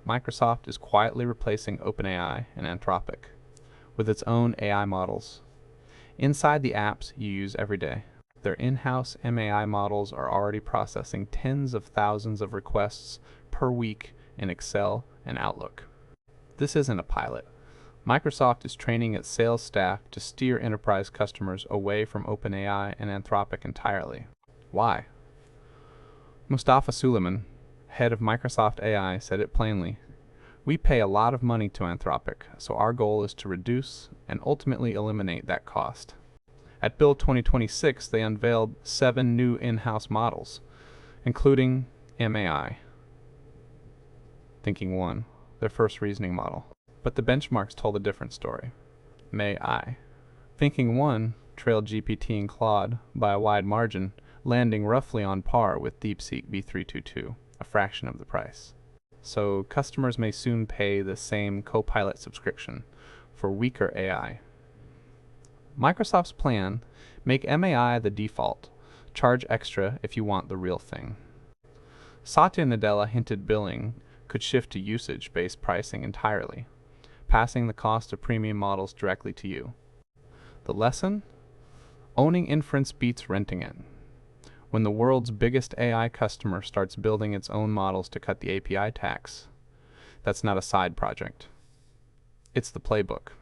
Microsoft is quietly replacing OpenAI and Anthropic with its own AI models inside the apps you use every day. Their in-house MAI models are already processing tens of thousands of requests per week in Excel and Outlook. This isn't a pilot. Microsoft is training its sales staff to steer enterprise customers away from OpenAI and Anthropic entirely. Why? Mustafa Suleyman, head of Microsoft AI, said it plainly. We pay a lot of money to Anthropic, so our goal is to reduce and ultimately eliminate that cost. At Build 2026, they unveiled 7 new in-house models, including MAI-Thinking 1, their first reasoning model. But the benchmarks told a different story. MAI-Thinking 1 trailed GPT and Claude by a wide margin, landing roughly on par with DeepSeek V3.2, a fraction of the price. So customers may soon pay the same Copilot subscription for weaker AI. Microsoft's plan: make MAI the default, charge extra if you want the real thing. Satya Nadella hinted billing could shift to usage-based pricing entirely, passing the cost of premium models directly to you. The lesson? Owning inference beats renting it. When the world's biggest AI customer starts building its own models to cut the API tax, that's not a side project. It's the playbook.